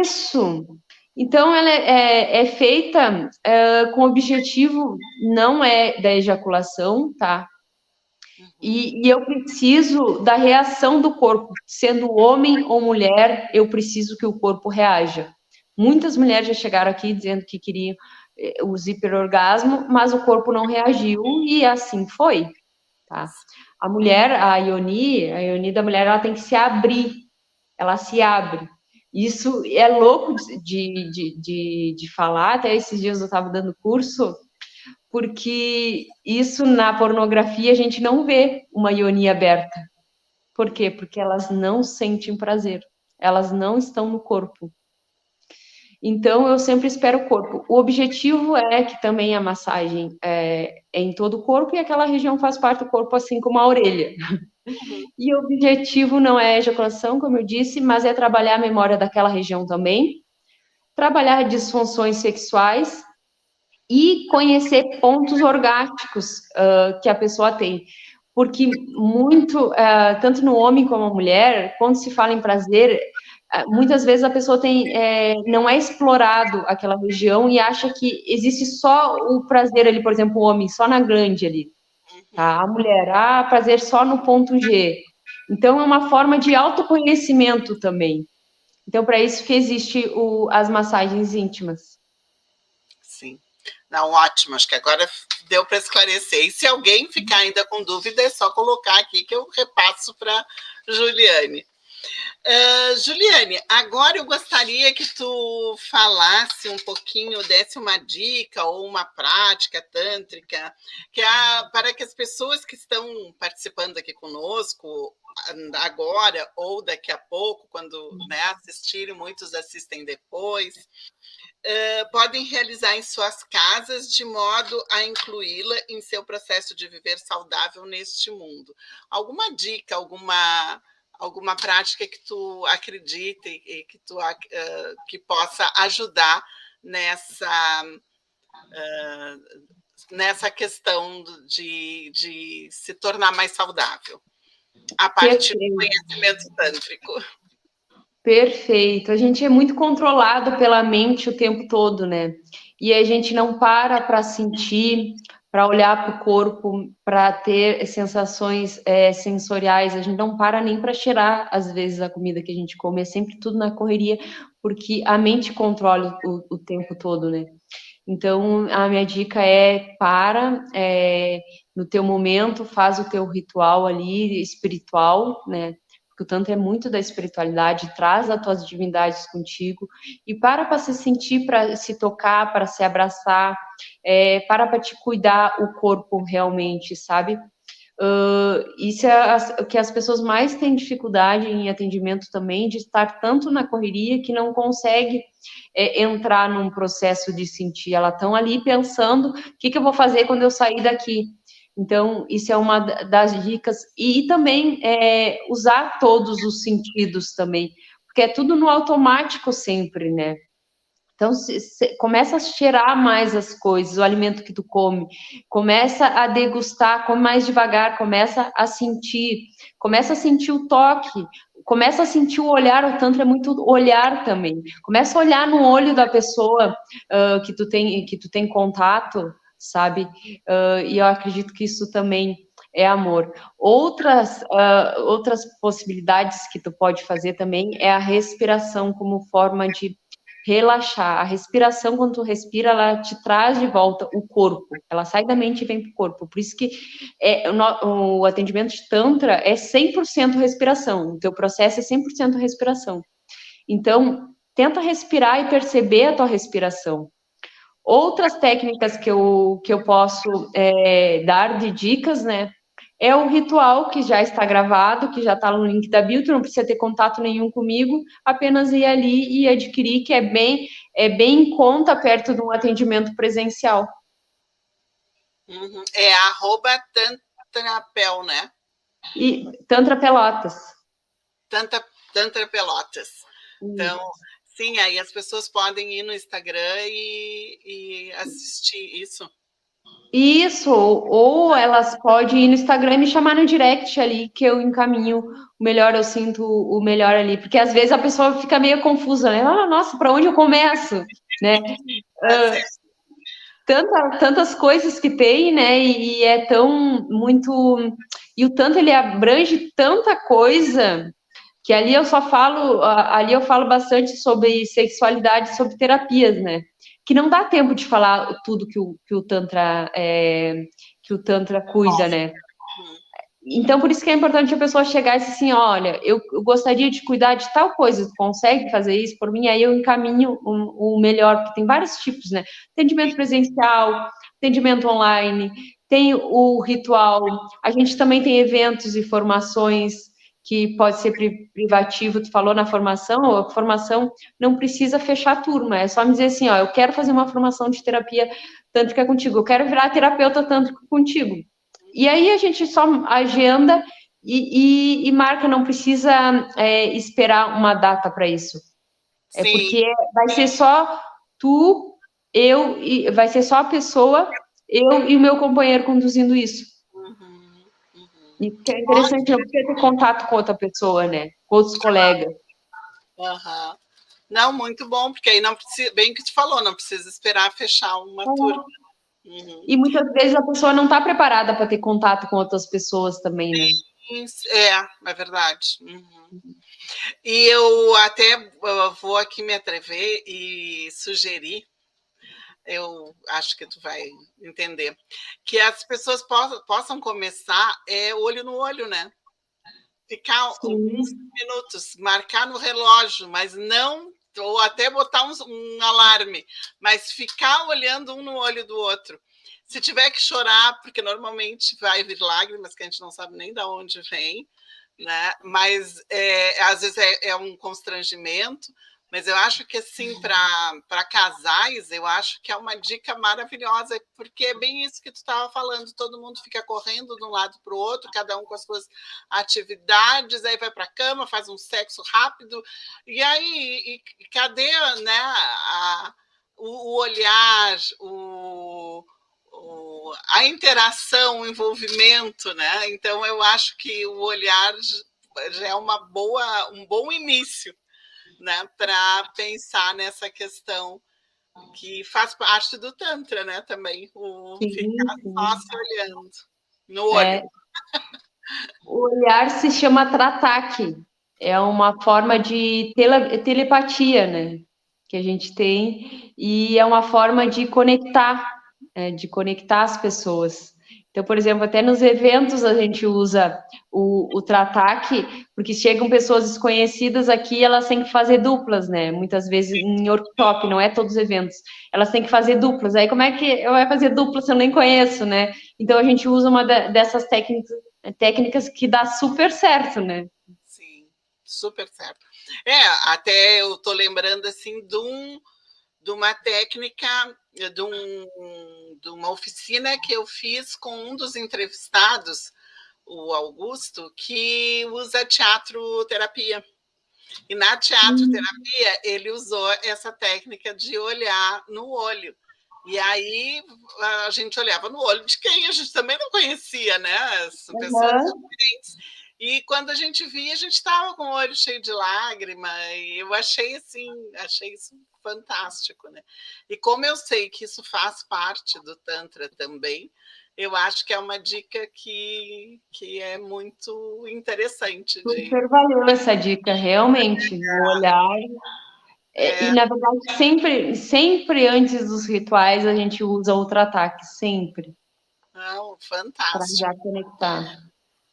Isso. Então, ela é feita com o objetivo, não é da ejaculação, tá? E eu preciso da reação do corpo, sendo homem ou mulher, eu preciso que o corpo reaja. Muitas mulheres já chegaram aqui dizendo que queriam os hiperorgasmo, mas o corpo não reagiu e assim foi, tá? A mulher, a Ioni da mulher, ela tem que se abrir, ela se abre. Isso é louco de falar, até esses dias eu estava dando curso, porque isso na pornografia a gente não vê uma Ioni aberta. Por quê? Porque elas não sentem prazer, elas não estão no corpo. Então, eu sempre espero o corpo. O objetivo é que também a massagem é em todo o corpo e aquela região faz parte do corpo, assim como a orelha. E o objetivo não é ejaculação, como eu disse, mas é trabalhar a memória daquela região também, trabalhar disfunções sexuais e conhecer pontos orgásticos que a pessoa tem. Porque muito, tanto no homem como na mulher, quando se fala em prazer, muitas vezes a pessoa não é explorado aquela região e acha que existe só o prazer ali, por exemplo, o homem, só na glande ali. Tá? A mulher, prazer só no ponto G. Então, é uma forma de autoconhecimento também. Então, para isso que existe as massagens íntimas. Sim. Não, ótimo, acho que agora deu para esclarecer. E se alguém ficar ainda com dúvida, é só colocar aqui que eu repasso para Juliane. Juliane, agora eu gostaria que tu falasse um pouquinho, desse uma dica ou uma prática tântrica para que as pessoas que estão participando aqui conosco agora ou daqui a pouco, quando assistirem, muitos assistem depois, podem realizar em suas casas de modo a incluí-la em seu processo de viver saudável neste mundo. Alguma dica, alguma prática que tu acredite e que que possa ajudar nessa questão de se tornar mais saudável, a partir do conhecimento tântrico. Perfeito. A gente é muito controlado pela mente o tempo todo, né? E a gente não para sentir, para olhar para o corpo, para ter sensações sensoriais. A gente não para nem para cheirar, às vezes, a comida que a gente come. É sempre tudo na correria, porque a mente controla o tempo todo, né? Então, a minha dica no teu momento, faz o teu ritual ali, espiritual, né? Porque o Tantra é muito da espiritualidade, traz as tuas divindades contigo, e para se sentir, para se tocar, para se abraçar, para te cuidar o corpo realmente, sabe? Isso é o que as pessoas mais têm dificuldade em atendimento também, de estar tanto na correria que não consegue entrar num processo de sentir. Elas estão ali pensando, o que eu vou fazer quando eu sair daqui? Então, isso é uma das dicas. E também usar todos os sentidos também, porque é tudo no automático sempre, né? Então, começa a cheirar mais as coisas, o alimento que tu come, começa a degustar, come mais devagar, começa a sentir o toque, começa a sentir o olhar. O Tantra é muito olhar também. Começa a olhar no olho da pessoa que tu tem contato, sabe? E eu acredito que isso também é amor. Outras possibilidades que tu pode fazer também é a respiração como forma de relaxar. A respiração, quando tu respira, ela te traz de volta o corpo. Ela sai da mente e vem para o corpo. Por isso que o atendimento de Tantra é 100% respiração. O teu processo é 100% respiração. Então, tenta respirar e perceber a tua respiração. Outras técnicas que eu posso dar de dicas, né? É o ritual que já está gravado, que já está no link da bio, tu não precisa ter contato nenhum comigo, apenas ir ali e adquirir, que é bem em conta perto de um atendimento presencial. Uhum. @tantrapel, né? E Tantra Pelotas. Tantra Pelotas. Então, sim, aí as pessoas podem ir no Instagram e assistir isso. Isso, ou elas podem ir no Instagram e me chamar no direct ali, que eu encaminho o melhor, eu sinto o melhor ali, porque às vezes a pessoa fica meio confusa, né? Nossa, para onde eu começo? Né? Tantas coisas que tem, né? E é tão muito E o Tantra, ele abrange tanta coisa que ali eu falo bastante sobre sexualidade, sobre terapias, né? Que não dá tempo de falar tudo que o Tantra cuida, né? Então, por isso que é importante a pessoa chegar e dizer assim, olha, eu gostaria de cuidar de tal coisa, tu consegue fazer isso por mim? Aí eu encaminho o melhor, porque tem vários tipos, né? Atendimento presencial, atendimento online, tem o ritual, a gente também tem eventos e formações que pode ser privativo, tu falou na formação, a formação não precisa fechar a turma, é só me dizer assim, ó, eu quero fazer uma formação de terapia tântrica contigo, eu quero virar terapeuta tântrico contigo. E aí a gente só agenda e marca, não precisa esperar uma data para isso. É Sim. porque vai ser só tu, eu, e vai ser só a pessoa, eu e o meu companheiro conduzindo isso. E que é interessante, não precisa ter contato com outra pessoa, né? Com outros colegas. Não, muito bom, porque aí não precisa, bem que tu falou, não precisa esperar fechar uma turma. E muitas vezes a pessoa não está preparada para ter contato com outras pessoas também, né? É verdade. E eu até vou aqui me atrever e sugerir, eu acho que tu vai entender, que as pessoas possam começar olho no olho, né? Ficar alguns minutos, marcar no relógio, mas não, ou até botar um alarme, mas ficar olhando um no olho do outro. Se tiver que chorar, porque normalmente vai vir lágrimas, que a gente não sabe nem de onde vem, né? Mas às vezes é um constrangimento, mas eu acho que assim, para casais, eu acho que é uma dica maravilhosa, porque é bem isso que tu estava falando, todo mundo fica correndo de um lado para o outro, cada um com as suas atividades, aí vai para a cama, faz um sexo rápido, e aí cadê, né, o olhar, a interação, o envolvimento, né? Então eu acho que o olhar já é um bom início, né, para pensar nessa questão que faz parte do Tantra, né? Também o ficar só se olhando no olho. O olhar se chama Tratak, é uma forma de telepatia, né? Que a gente tem, e é uma forma de conectar as pessoas. Então, por exemplo, até nos eventos a gente usa o Tratak, porque chegam pessoas desconhecidas aqui, elas têm que fazer duplas, né? Muitas vezes em workshop, não é todos os eventos, elas têm que fazer duplas. Aí como é que eu vou fazer dupla se eu nem conheço, né? Então a gente usa uma dessas técnicas que dá super certo, né? Sim, super certo. Até eu tô lembrando assim de uma técnica, de uma oficina que eu fiz com um dos entrevistados, o Augusto, que usa teatro-terapia. E na teatro-terapia, ele usou essa técnica de olhar no olho. E aí a gente olhava no olho de quem a gente também não conhecia, né? São pessoas diferentes. E quando a gente via, a gente estava com o olho cheio de lágrima, e eu achei isso fantástico, né? E como eu sei que isso faz parte do Tantra também, eu acho que é uma dica que é muito interessante. Super valeu essa dica, realmente, o olhar. E, na verdade, sempre antes dos rituais, a gente usa outro ataque, sempre. Fantástico. Para já conectar.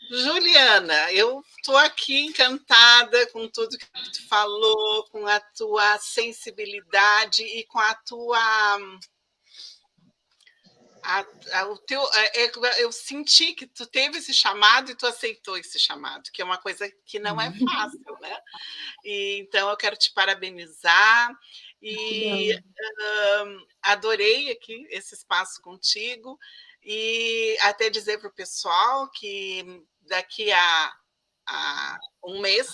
Juliana, eu estou aqui encantada com tudo que tu falou, com a tua sensibilidade e com a tua... eu senti que tu teve esse chamado e tu aceitou esse chamado, que é uma coisa que não é fácil, né? E, então, eu quero te parabenizar e adorei aqui esse espaço contigo e até dizer para o pessoal que daqui a um mês,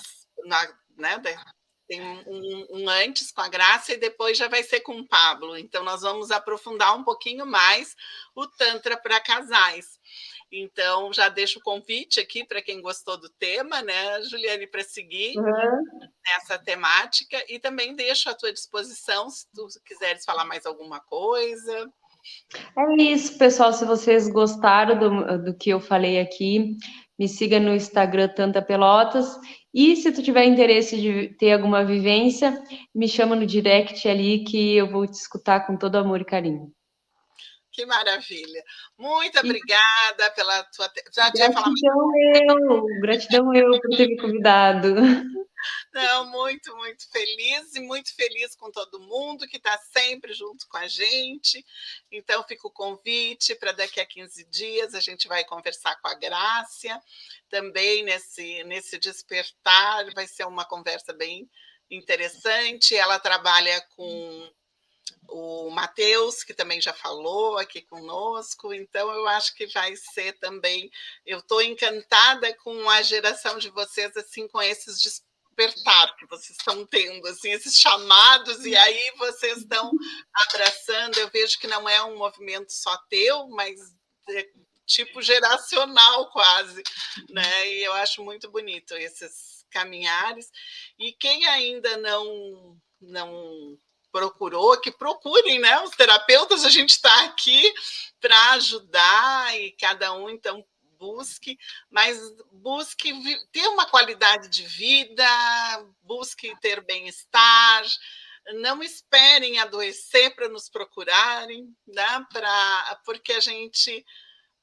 né, tem um antes com a Graça e depois já vai ser com o Pablo. Então, nós vamos aprofundar um pouquinho mais o Tantra para casais. Então, já deixo o convite aqui para quem gostou do tema, né, Juliane, para seguir nessa temática, e também deixo à tua disposição se tu quiseres falar mais alguma coisa. É isso, pessoal. Se vocês gostaram do que eu falei aqui, me siga no Instagram Tanta Pelotas. E se tu tiver interesse de ter alguma vivência, me chama no direct ali que eu vou te escutar com todo amor e carinho. Que maravilha. Muito obrigada pela tua. Já tinha falado. Gratidão eu por ter me convidado. Não, muito, muito feliz e muito feliz com todo mundo que está sempre junto com a gente. Então, fica o convite para daqui a 15 dias a gente vai conversar com a Grácia, também nesse despertar, vai ser uma conversa bem interessante. Ela trabalha com o Matheus, que também já falou aqui conosco, então eu acho que vai ser também. Eu estou encantada com a geração de vocês, assim, com esses despertar que vocês estão tendo, assim, esses chamados, e aí vocês estão abraçando. Eu vejo que não é um movimento só teu, mas é tipo geracional quase, né? E eu acho muito bonito esses caminhares. E quem ainda não procurou, que procurem, né? Os terapeutas, a gente está aqui para ajudar e cada um, então, busque, mas busque ter uma qualidade de vida, busque ter bem-estar, não esperem adoecer para nos procurarem, né? Porque a gente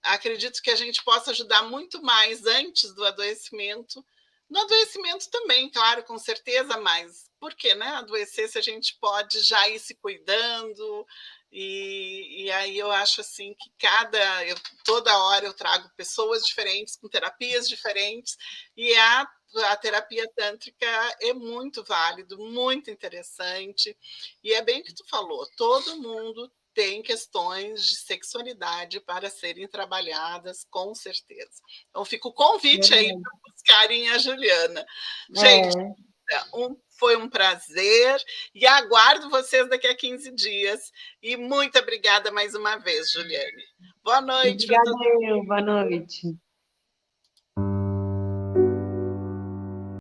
acredito que a gente possa ajudar muito mais antes do adoecimento. No adoecimento também, claro, com certeza, mas por que, né? Adoecer se a gente pode já ir se cuidando, e aí eu acho assim que toda hora eu trago pessoas diferentes, com terapias diferentes, e a terapia tântrica é muito válido, muito interessante, e é bem o que tu falou, todo mundo tem questões de sexualidade para serem trabalhadas, com certeza. Então, fica o convite aí para buscarem a Juliana. Gente, foi um prazer e aguardo vocês daqui a 15 dias. E muito obrigada mais uma vez, Juliane. Boa noite. Obrigada, boa noite.